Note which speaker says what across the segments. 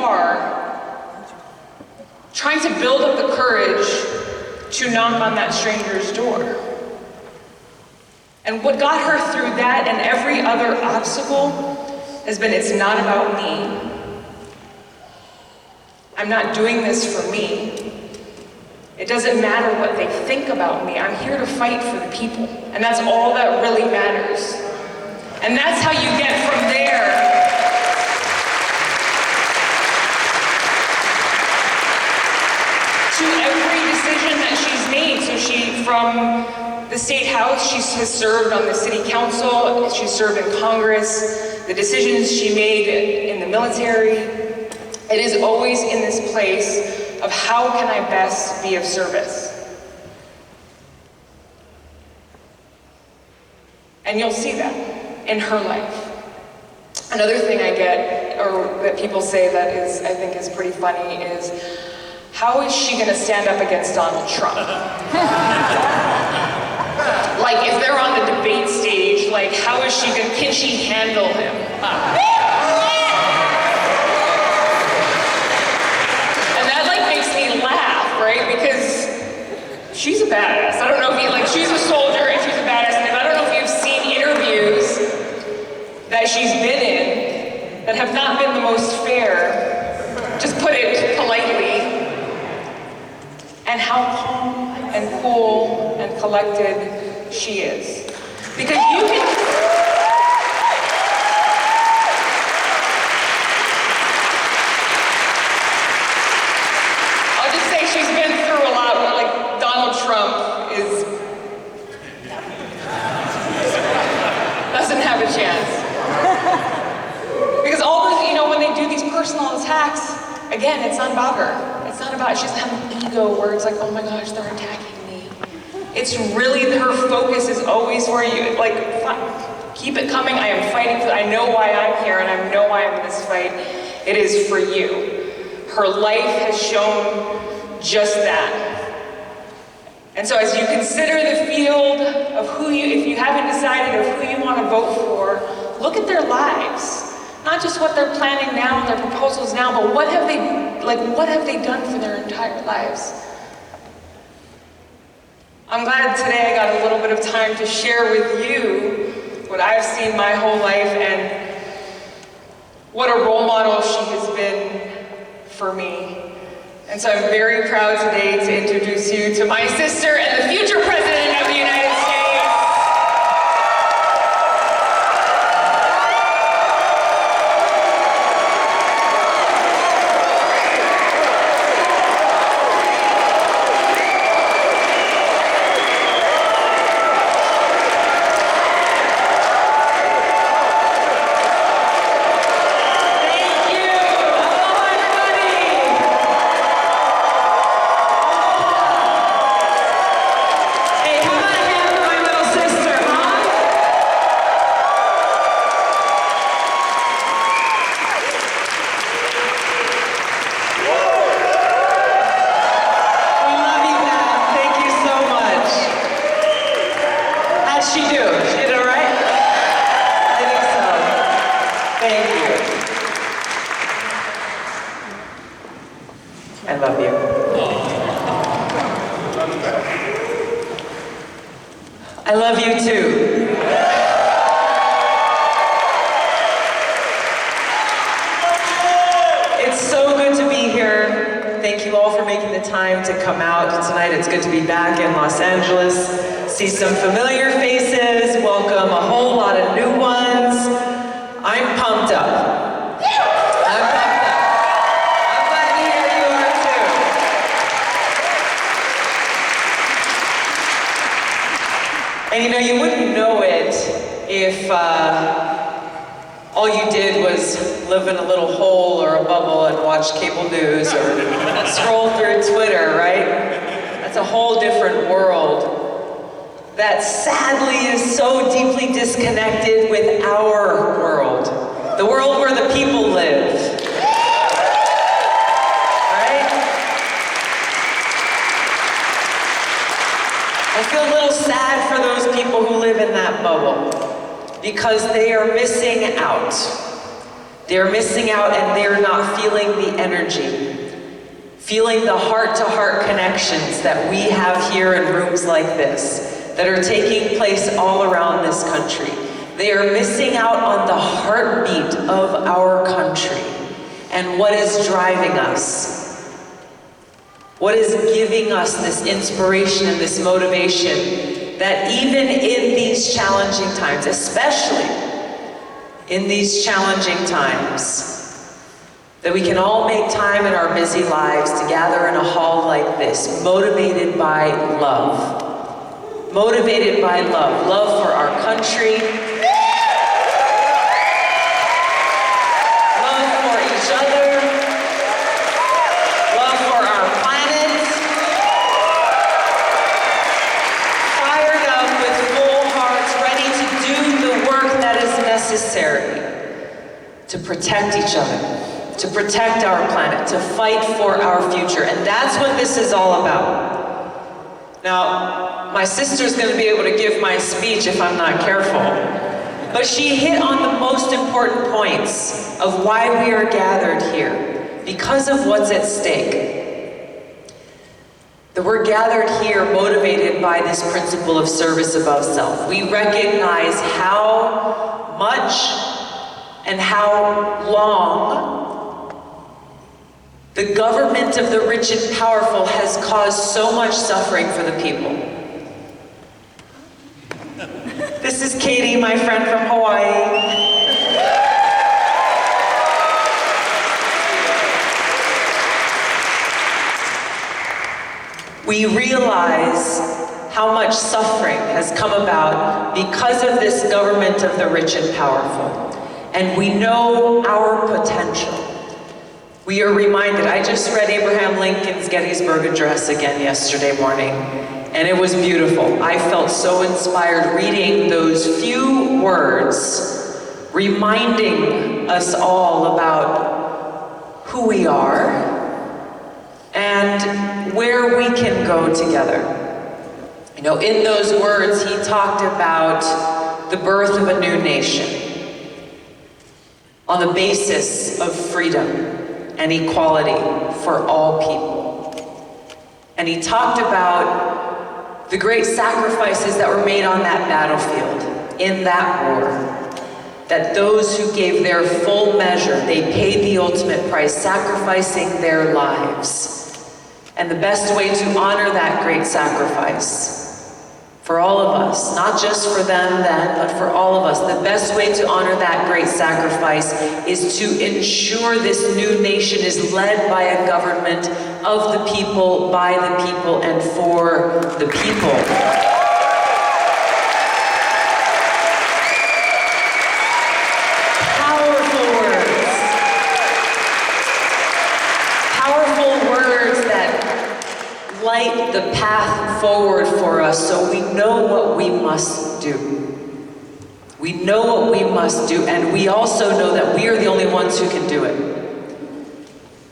Speaker 1: car, trying to build up the courage to knock on that stranger's door. And what got her through that and every other obstacle has been, it's not about me. I'm not doing this for me. It doesn't matter what they think about me. I'm here to fight for the people. And that's all that really matters. And that's how you get from there to every decision that she's made. So from the state house, she has served on the city council, she's served in Congress, the decisions she made in the military. It is always in this place of how can I best be of service? And you'll see that in her life. Another thing I get, or that people say that is, I think is pretty funny, is how is she gonna stand up against Donald Trump? Like if they're on the debate stage, like how is she gonna, can she handle him? Right? Because she's a badass. I don't know if you, like, she's a soldier and she's a badass, and I don't know if you've seen interviews that she's been in that have not been the most fair, just put it politely, and how calm and cool and collected she is. Because you can... Trump doesn't have a chance. Because all those, when they do these personal attacks, again, it's not about her. It's not about, she doesn't have an ego where it's like, oh my gosh, they're attacking me. It's really, her focus is always where you, like, keep it coming, I am fighting for, I know why I'm here and I know why I'm in this fight. It is for you. Her life has shown just that. And so as you consider the field of who you, if you haven't decided of who you want to vote for, look at their lives. Not just what they're planning now and their proposals now, but what have they done for their entire lives? I'm glad today I got a little bit of time to share with you what I've seen my whole life and what a role model she has been for me. And so I'm very proud today to introduce you to my sister and the future President of the United States.
Speaker 2: I love you. I love you too. It's so good to be here. Thank you all for making the time to come out tonight. It's good to be back in Los Angeles. See some familiar faces, welcome a whole lot of new ones. I'm pumped up. And you wouldn't know it if all you did was live in a little hole or a bubble and watch cable news or scroll through Twitter, right? That's a whole different world that sadly is so deeply disconnected with our world, the world where the people live. I feel a little sad for those people who live in that bubble because they are missing out. They're missing out and they're not feeling the energy, feeling the heart-to-heart connections that we have here in rooms like this, that are taking place all around this country. They are missing out on the heartbeat of our country and what is driving us, what is giving us this inspiration and this motivation, that even in these challenging times, especially in these challenging times, that we can all make time in our busy lives to gather in a hall like this, motivated by love. Motivated by love. Love for our country. Love for each other. Love for our planet. Fired up with full hearts, ready to do the work that is necessary to protect each other, to protect our planet, to fight for our future. And that's what this is all about. Now, my sister's going to be able to give my speech if I'm not careful, but she hit on the most important points of why we are gathered here, because of what's at stake. That we're gathered here motivated by this principle of service above self. We recognize how much and how long the government of the rich and powerful has caused so much suffering for the people. This is Katie, my friend from Hawaii. We realize how much suffering has come about because of this government of the rich and powerful. And we know our potential. We are reminded, I just read Abraham Lincoln's Gettysburg Address again yesterday morning, and it was beautiful. I felt so inspired reading those few words, reminding us all about who we are and where we can go together. You know, in those words, he talked about the birth of a new nation on the basis of freedom and equality for all people. And he talked about the great sacrifices that were made on that battlefield, in that war, that those who gave their full measure, they paid the ultimate price, sacrificing their lives. And the best way to honor that great sacrifice for all of us, not just for them then, but for all of us, the best way to honor that great sacrifice is to ensure this new nation is led by a government of the people, by the people, and for the people. Powerful words. Powerful words that light the path forward for us, so we know what we must do. We know what we must do, and we also know that we are the only ones who can do it.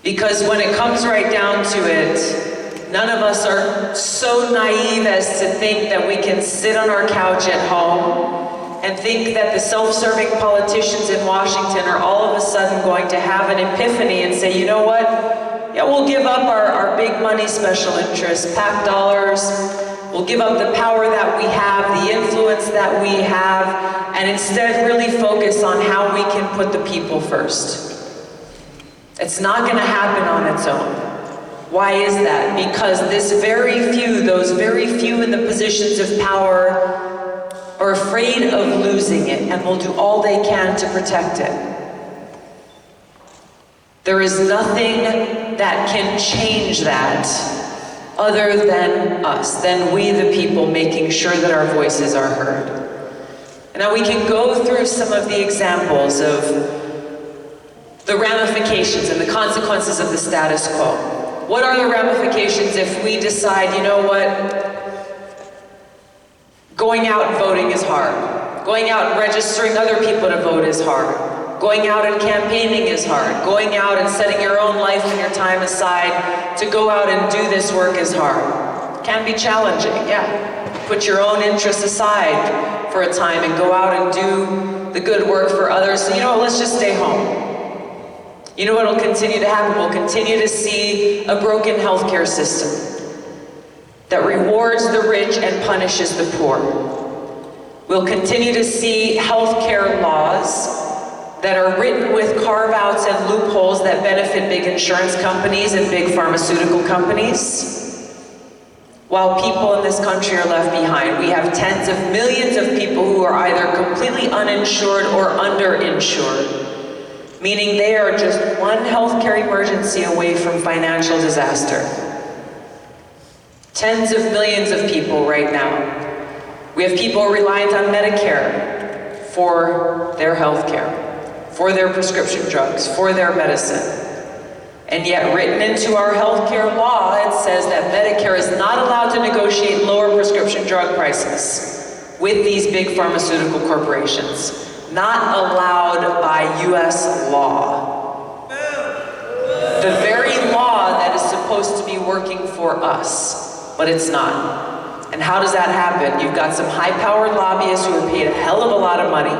Speaker 2: Because when it comes right down to it, none of us are so naive as to think that we can sit on our couch at home and think that the self-serving politicians in Washington are all of a sudden going to have an epiphany and say, you know what? Yeah, we'll give up our big money special interests, PAC dollars. We'll give up the power that we have, the influence that we have, and instead really focus on how we can put the people first. It's not going to happen on its own. Why is that? Because those very few in the positions of power are afraid of losing it and will do all they can to protect it. There is nothing that can change that other than us, than we the people making sure that our voices are heard. And now we can go through some of the examples of the ramifications and the consequences of the status quo. What are the ramifications if we decide, you know what, going out and voting is hard. Going out and registering other people to vote is hard. Going out and campaigning is hard. Going out and setting your own life and your time aside to go out and do this work is hard. It can be challenging, yeah. Put your own interests aside for a time and go out and do the good work for others. So, you know what, let's just stay home. You know what will continue to happen? We'll continue to see a broken healthcare system that rewards the rich and punishes the poor. We'll continue to see healthcare laws that are written with carve-outs and loopholes that benefit big insurance companies and big pharmaceutical companies, while people in this country are left behind. We have tens of millions of people who are either completely uninsured or underinsured, meaning they are just one healthcare emergency away from financial disaster. Tens of millions of people right now. We have people reliant on Medicare for their healthcare, for their prescription drugs, for their medicine. And yet written into our healthcare law, it says that Medicare is not allowed to negotiate lower prescription drug prices with these big pharmaceutical corporations. Not allowed by US law. The very law that is supposed to be working for us, but it's not. And how does that happen? You've got some high-powered lobbyists who are paid a hell of a lot of money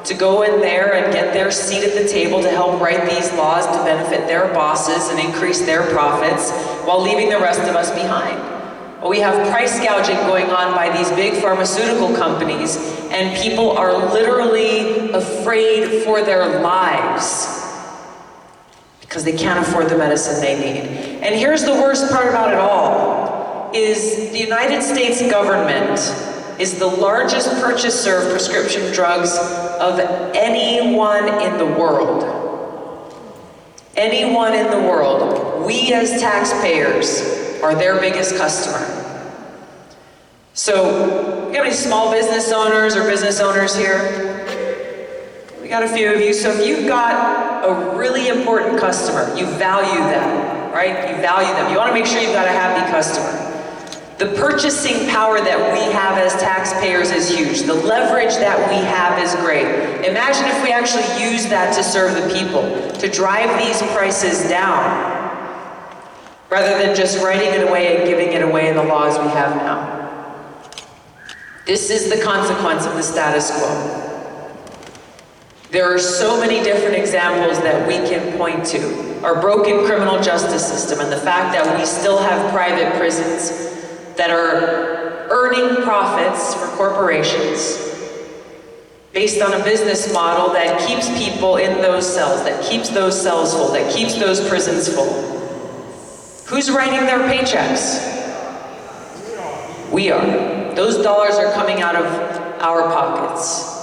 Speaker 2: to go in there and get their seat at the table to help write these laws to benefit their bosses and increase their profits while leaving the rest of us behind. Well, we have price gouging going on by these big pharmaceutical companies, and people are literally afraid for their lives because they can't afford the medicine they need. And here's the worst part about it all, is the United States government is the largest purchaser of prescription drugs of anyone in the world. Anyone in the world. We as taxpayers are their biggest customer. So, we got any small business owners or business owners here? We got a few of you. So if you've got a really important customer, you value them, right? You value them. You want to make sure you've got a happy customer. The purchasing power that we have as taxpayers is huge. The leverage that we have is great. Imagine if we actually use that to serve the people, to drive these prices down, rather than just writing it away and giving it away in the laws we have now. This is the consequence of the status quo. There are so many different examples that we can point to. Our broken criminal justice system and the fact that we still have private prisons that are earning profits for corporations based on a business model that keeps people in those cells, that keeps those cells full, that keeps those prisons full. Who's writing their paychecks? We are. Those dollars are coming out of our pockets.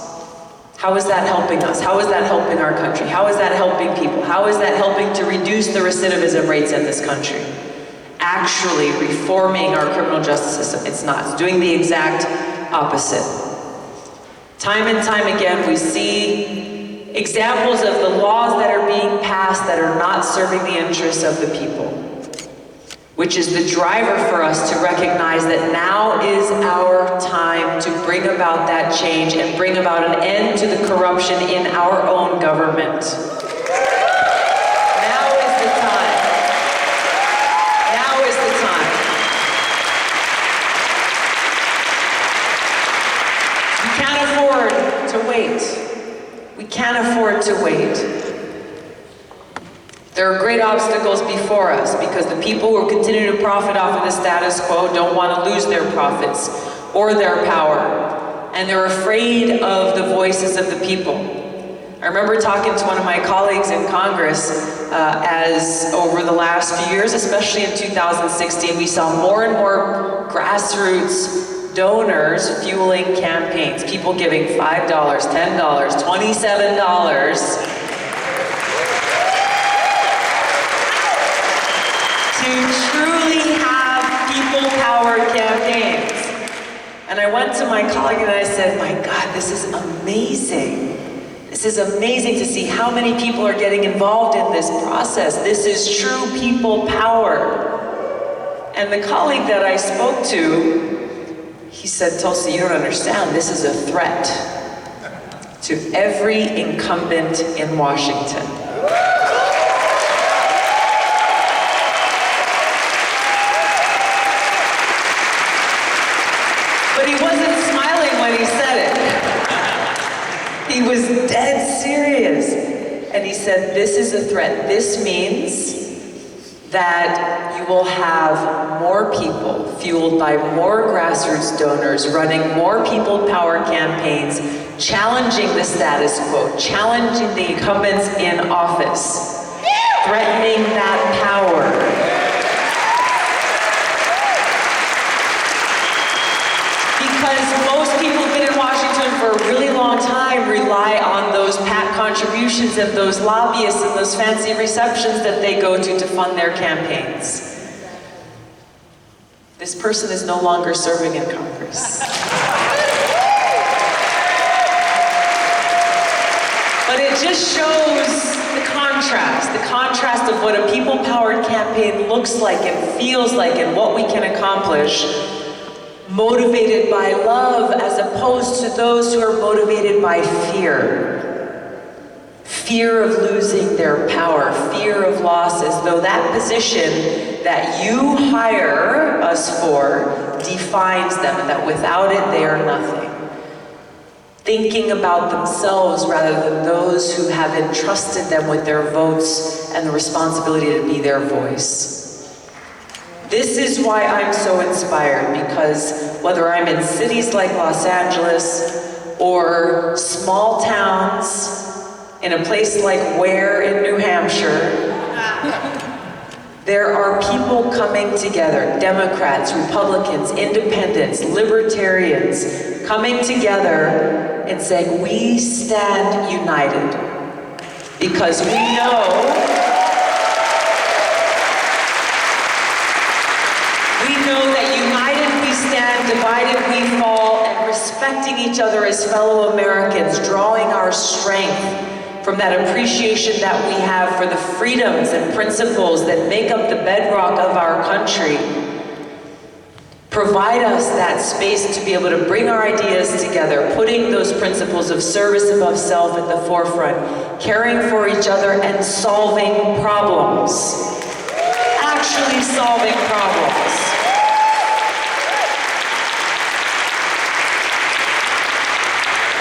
Speaker 2: How is that helping us? How is that helping our country? How is that helping people? How is that helping to reduce the recidivism rates in this country? Actually reforming our criminal justice system. It's not. It's doing the exact opposite. Time and time again, we see examples of the laws that are being passed that are not serving the interests of the people, which is the driver for us to recognize that now is our time to bring about that change and bring about an end to the corruption in our own government. We can't afford to wait. There are great obstacles before us because the people who continue to profit off of the status quo don't want to lose their profits or their power, and they're afraid of the voices of the people. I remember talking to one of my colleagues in Congress as over the last few years, especially in 2016, we saw more and more grassroots donors fueling campaigns, people giving $5, $10, $27 to truly have people-powered campaigns. And I went to my colleague and I said, my God, this is amazing. This is amazing to see how many people are getting involved in this process. This is true people power. And the colleague that I spoke to, he said, Tulsi, you don't understand. This is a threat to every incumbent in Washington. But he wasn't smiling when he said it. He was dead serious. And he said, this is a threat. This means that you will have more people fueled by more grassroots donors running more people power campaigns, challenging the status quo, challenging the incumbents in office, threatening that power. Because most people who've been in Washington for a really long time rely on those PAC contributions and those lobbyists and those fancy receptions that they go to fund their campaigns. This person is no longer serving in Congress. But it just shows the contrast of what a people-powered campaign looks like and feels like and what we can accomplish, motivated by love as opposed to those who are motivated by fear. Fear of losing their power, fear of loss, as though that position that you hire us for defines them and that without it they are nothing. Thinking about themselves rather than those who have entrusted them with their votes and the responsibility to be their voice. This is why I'm so inspired, because whether I'm in cities like Los Angeles or small towns in a place like Ware in New Hampshire, there are people coming together, Democrats, Republicans, independents, libertarians, coming together and saying, we stand united because we know that united we stand, divided we fall, and respecting each other as fellow Americans, drawing our strength from that appreciation that we have for the freedoms and principles that make up the bedrock of our country, provide us that space to be able to bring our ideas together, putting those principles of service above self at the forefront, caring for each other and solving problems, actually solving problems.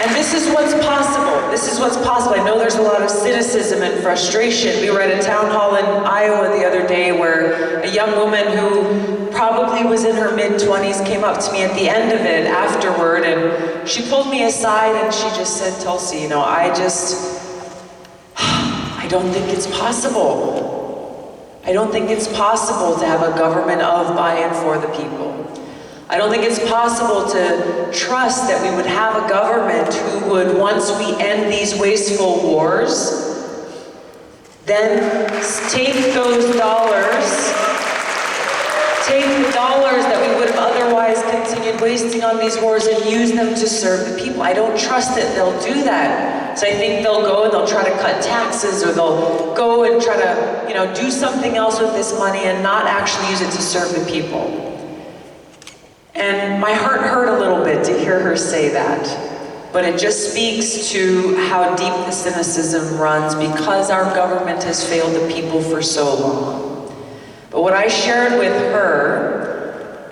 Speaker 2: And this is what's possible. This is what's possible. I know there's a lot of cynicism and frustration. We were at a town hall in Iowa the other day where a young woman who probably was in her mid-20s came up to me at the end of it afterward, and she pulled me aside and she just said, Tulsi, you know, I don't think it's possible. I don't think it's possible to have a government of, by, and for the people. I don't think it's possible to trust that we would have a government who would, once we end these wasteful wars, then take the dollars that we would have otherwise continued wasting on these wars and use them to serve the people. I don't trust that they'll do that. So I think they'll go and they'll try to cut taxes, or they'll go and try to, you know, do something else with this money and not actually use it to serve the people. And my heart hurt a little bit to hear her say that. But it just speaks to how deep the cynicism runs because our government has failed the people for so long. But what I shared with her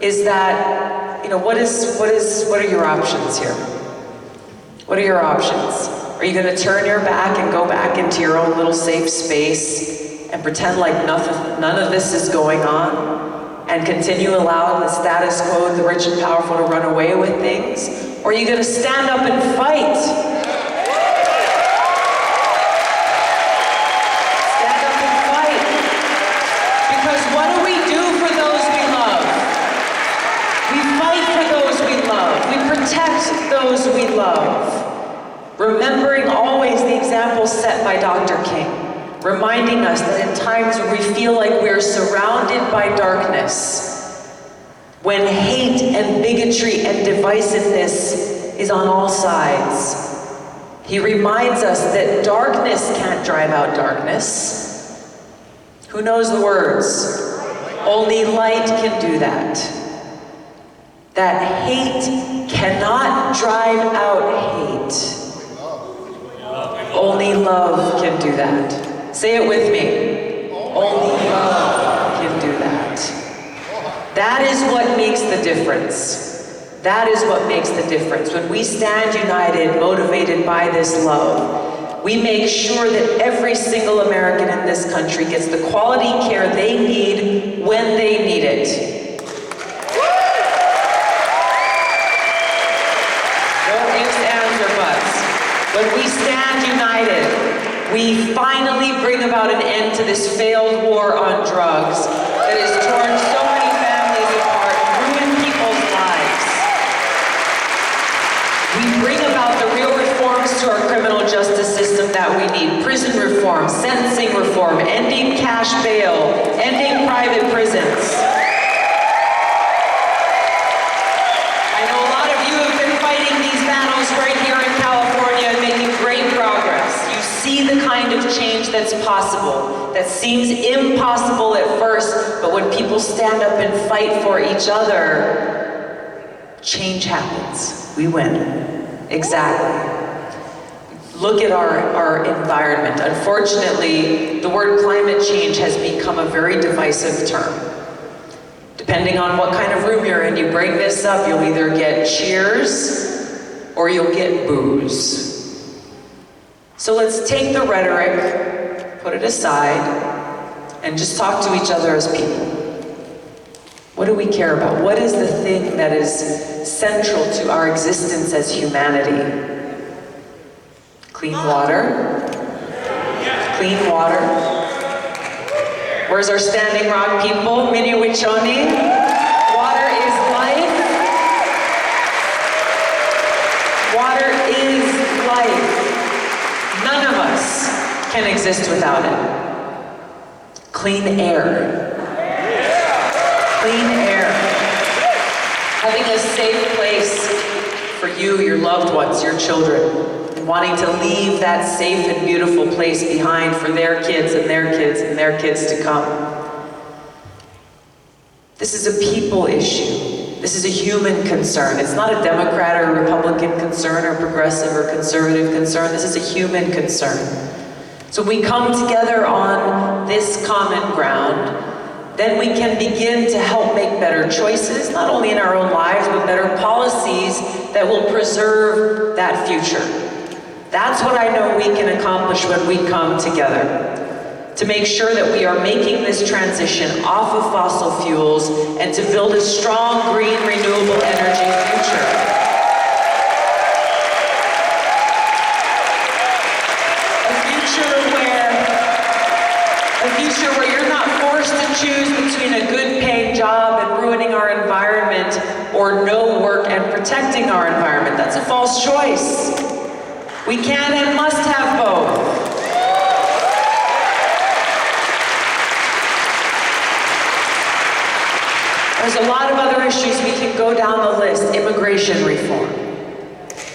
Speaker 2: is that, you know, what are your options here? What are your options? Are you going to turn your back and go back into your own little safe space and pretend like none of this is going on? And continue allowing the status quo, the rich and powerful, to run away with things? Or are you going to stand up and fight? Stand up and fight. Because what do we do for those we love? We fight for those we love. We protect those we love. Remembering always the example set by Dr. King. Reminding us that in times when we feel like we're surrounded by darkness, when hate and bigotry and divisiveness is on all sides, he reminds us that darkness can't drive out darkness. Who knows the words? Only light can do that. That hate cannot drive out hate. Only love can do that. Say it with me. Only love can do that. That is what makes the difference. That is what makes the difference. When we stand united, motivated by this love, We make sure that every single American in this country gets the quality care they need when they need it. No ifs, ands, or buts. When we stand united, we finally bring about an end to this failed war on drugs that has torn so many families apart and ruined people's lives. We bring about the real reforms to our criminal justice system that we need. Prison reform, sentencing reform, ending cash bail, ending private prisons. I know a lot of you have been fighting these battles right here in California and making great progress. You see the kind of change that's possible, that seems impossible at first, but when people stand up and fight for each other, change happens. We win. Exactly. Look at our environment. Unfortunately, the word climate change has become a very divisive term. Depending on what kind of room you're in, you bring this up, you'll either get cheers or you'll get boos. So let's take the rhetoric, put it aside, and just talk to each other as people. What do we care about? What is the thing that is central to our existence as humanity? Clean water. Clean water. Where's our Standing Rock people? Miniwichoni. Water is life. Water is life. None of us can exist without it. Clean air. Clean air. Having a safe place for you, your loved ones, your children, and wanting to leave that safe and beautiful place behind for their kids and their kids and their kids to come. This is a people issue. This is a human concern. It's not a Democrat or a Republican concern or progressive or conservative concern. This is a human concern. So we come together on this common ground, then we can begin to help make better choices, not only in our own lives, but better policies that will preserve that future. That's what I know we can accomplish when we come together, to make sure that we are making this transition off of fossil fuels and to build a strong, green, renewable energy future. A future where you're not forced to choose between a good-paying job and ruining our environment or no work and protecting our environment. That's a false choice. We can and must have both. There's a lot of other issues we can go down the list. Immigration reform.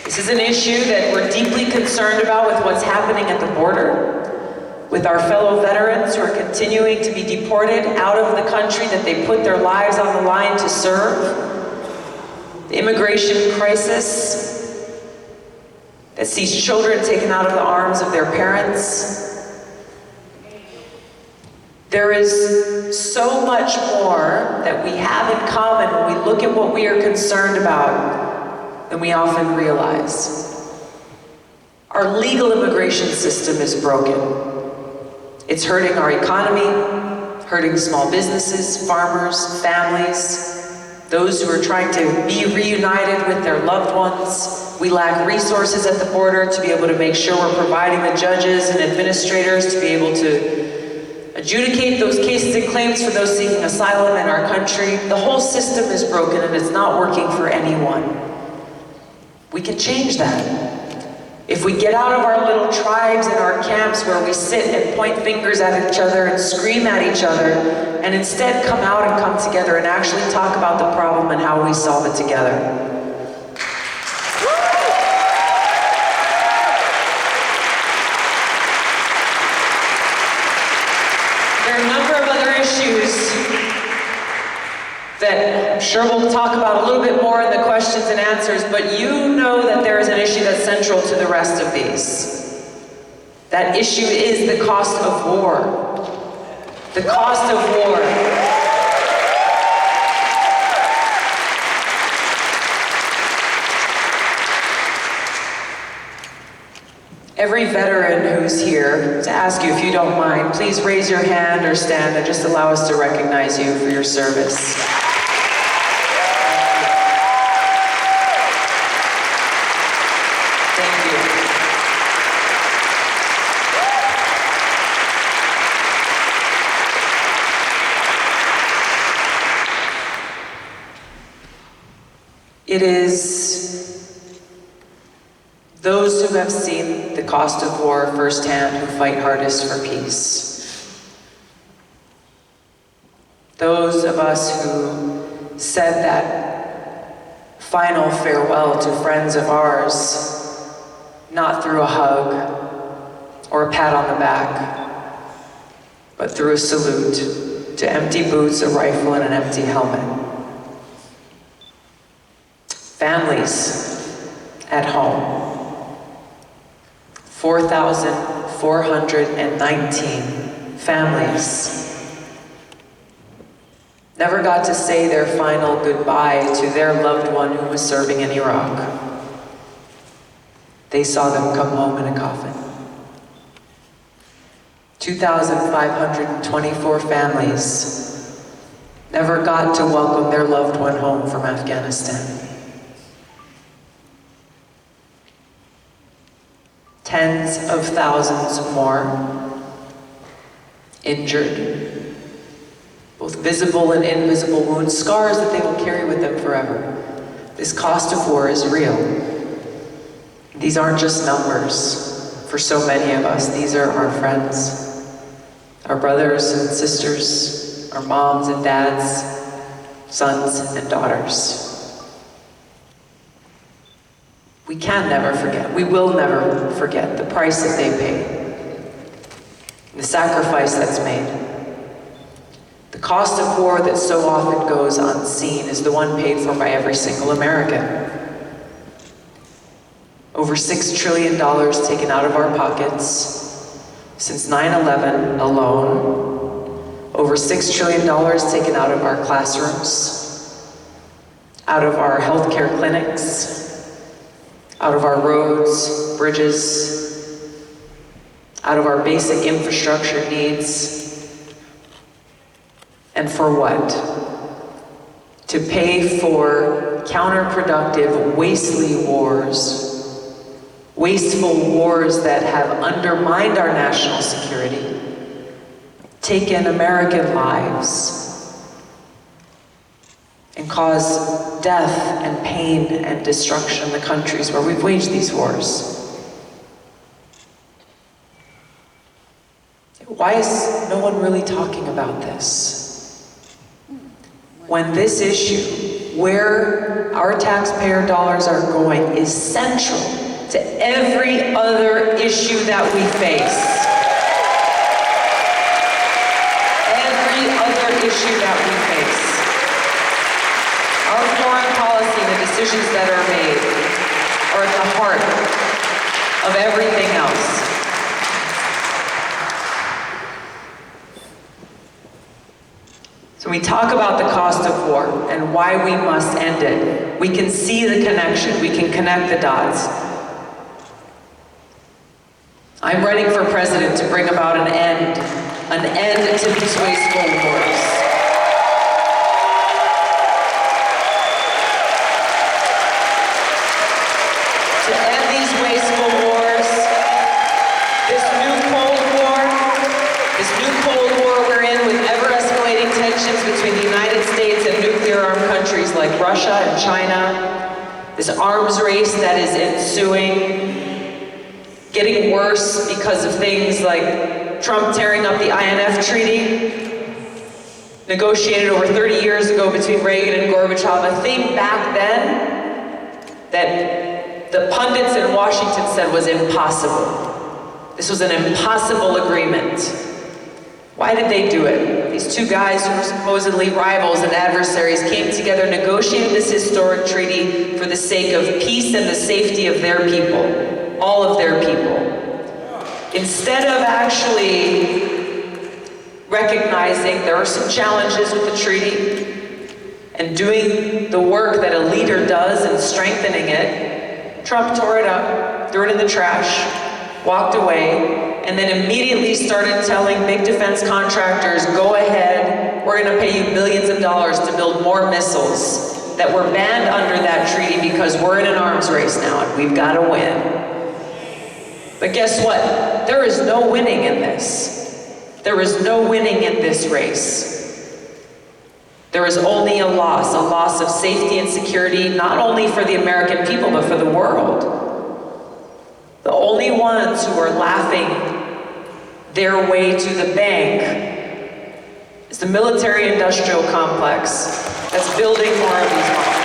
Speaker 2: This is an issue that we're deeply concerned about with what's happening at the border, with our fellow veterans who are continuing to be deported out of the country that they put their lives on the line to serve, the immigration crisis that sees children taken out of the arms of their parents. There is so much more that we have in common when we look at what we are concerned about than we often realize. Our legal immigration system is broken. It's hurting our economy, hurting small businesses, farmers, families, those who are trying to be reunited with their loved ones. We lack resources at the border to be able to make sure we're providing the judges and administrators to be able to adjudicate those cases and claims for those seeking asylum in our country. The whole system is broken and it's not working for anyone. We can change that. If we get out of our little tribes and our camps where we sit and point fingers at each other and scream at each other, and instead come out and come together and actually talk about the problem and how we solve it together. There are a number of other issues that I'm sure we'll talk about a little bit more in the questions and answers, but you know that there is an issue that's central to the rest of these. That issue is the cost of war. The cost of war. every veteran who's here, to ask you, if you don't mind, please raise your hand or stand and just allow us to recognize you for your service. Thank you. It is those who have seen the cost of war firsthand who fight hardest for peace. Those of us who said that final farewell to friends of ours, not through a hug or a pat on the back, but through a salute to empty boots, a rifle, and an empty helmet. Families at home. 4,419 families never got to say their final goodbye to their loved one who was serving in Iraq. They saw them come home in a coffin. 2,524 families never got to welcome their loved one home from Afghanistan. Tens of thousands more injured, both visible and invisible wounds, scars that they will carry with them forever. This cost of war is real. These aren't just numbers for so many of us. These are our friends, our brothers and sisters, our moms and dads, sons and daughters. We can never forget, we will never forget the price that they paid, the sacrifice that's made. The cost of war that so often goes unseen is the one paid for by every single American. Over $6 trillion taken out of our pockets since 9/11 alone. Over $6 trillion taken out of our classrooms, out of our healthcare clinics, out of our roads, bridges, out of our basic infrastructure needs. And for what? To pay for counterproductive, wasteful wars that have undermined our national security, taken American lives, and cause death and pain and destruction in the countries where we've waged these wars. Why is no one really talking about this? When this issue, where our taxpayer dollars are going, is central to every other issue that we face. Every other issue that we face. Our foreign policy and the decisions that are made are at the heart of everything else. So we talk about the cost of war and why we must end it. We can see the connection, we can connect the dots. I'm running for president to bring about an end to these wasteful wars. To end these wasteful wars, this new Cold War we're in, with ever-escalating tensions between the United States and nuclear-armed countries like Russia and China, this arms race that is ensuing, getting worse because of things like Trump tearing up the INF Treaty, negotiated over 30 years ago between Reagan and Gorbachev, a thing back then that the pundits in Washington said was impossible. This was an impossible agreement. Why did they do it? These two guys who were supposedly rivals and adversaries came together, negotiated this historic treaty for the sake of peace and the safety of their people, all of their people. Instead of actually recognizing there are some challenges with the treaty and doing the work that a leader does and strengthening it, Trump tore it up, threw it in the trash, walked away, and then immediately started telling big defense contractors, go ahead, we're gonna pay you billions of dollars to build more missiles that were banned under that treaty because we're in an arms race now and we've gotta win. But guess what? There is no winning in this. There is no winning in this race. There is only a loss of safety and security, not only for the American people, but for the world. The only ones who are laughing their way to the bank is the military-industrial complex that's building more of these bombs.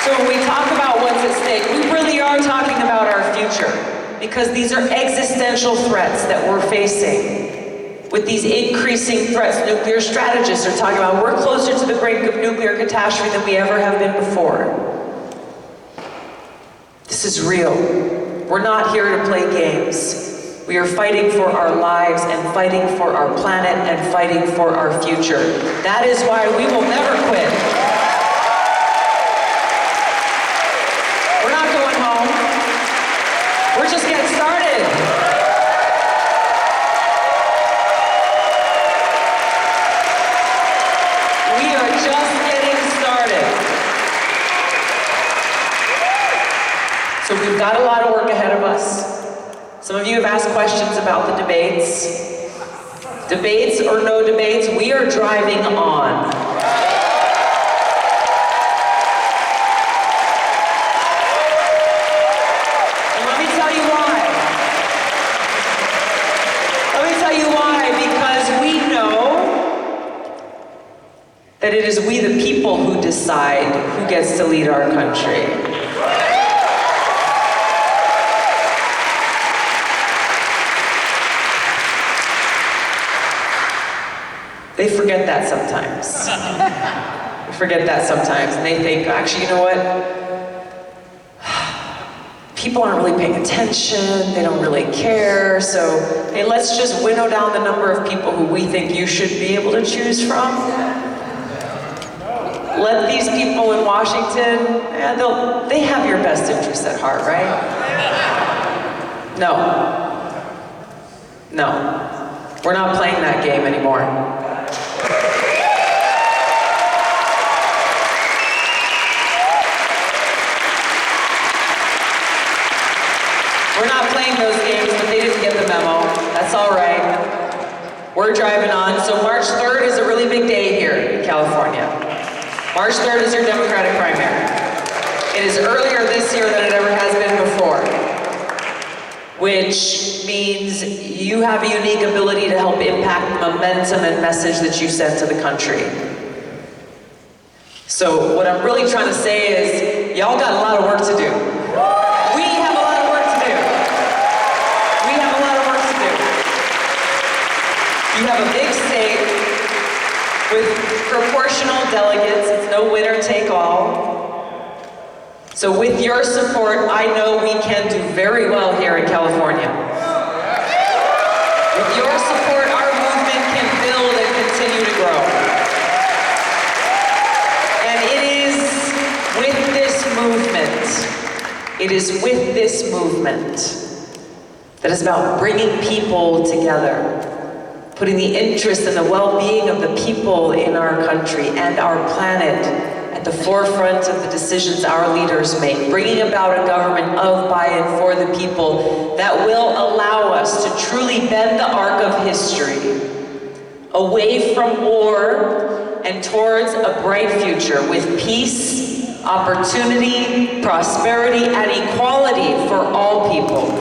Speaker 2: So when we talk about what's at stake, we really are talking about our future, because these are existential threats that we're facing. With these increasing threats, nuclear strategists are talking about we're closer to the brink of nuclear catastrophe than we ever have been before. This is real. We're not here to play games. We are fighting for our lives and fighting for our planet and fighting for our future. That is why we will never quit. We're not going home. We're just getting started. So we've got a lot of work ahead of us. Some of you have asked questions about the debates. Debates or no debates, we are driving on. And let me tell you why. Let me tell you why, because we know that it is we the people who decide who gets to lead our country. They forget that sometimes. They forget that sometimes, and they think, actually, you know what? People aren't really paying attention, they don't really care, so hey, let's just winnow down the number of people who we think you should be able to choose from. Let these people in Washington, they have your best interests at heart, right? No. We're not playing that game anymore. We're not playing those games, but they didn't get the memo. That's all right. We're driving on. So March 3rd is a really big day here in California. March 3rd is your Democratic primary. It is earlier this year than it ever has been before, which means you have a unique ability to help impact the momentum and message that you send to the country. So what I'm really trying to say is, y'all got a lot of work to do. We have a lot of work to do. We have a lot of work to do. You have a big state with proportional delegates. It's no winner take all. So with your support, I know we can do very well here in California. With your support, our movement can build and continue to grow. And it is with this movement that is about bringing people together, putting the interest and the well-being of the people in our country and our planet at the forefront of the decisions our leaders make, bringing about a government of, by, and for the people that will allow us to truly bend the arc of history away from war and towards a bright future with peace, opportunity, prosperity, and equality for all people.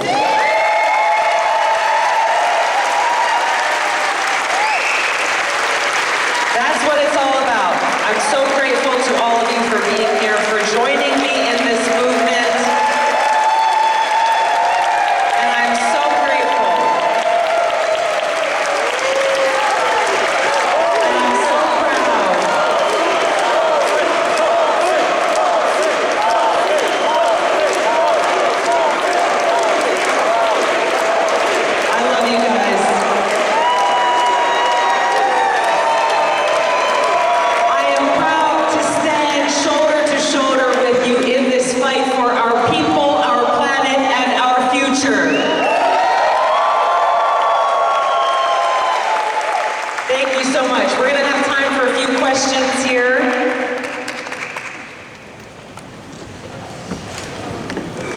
Speaker 2: That's what it's all about. I'm so grateful to all of you for being here, for joining me in this movement. And I'm so grateful. And I'm so proud. you so much. We're gonna have time for a few questions here.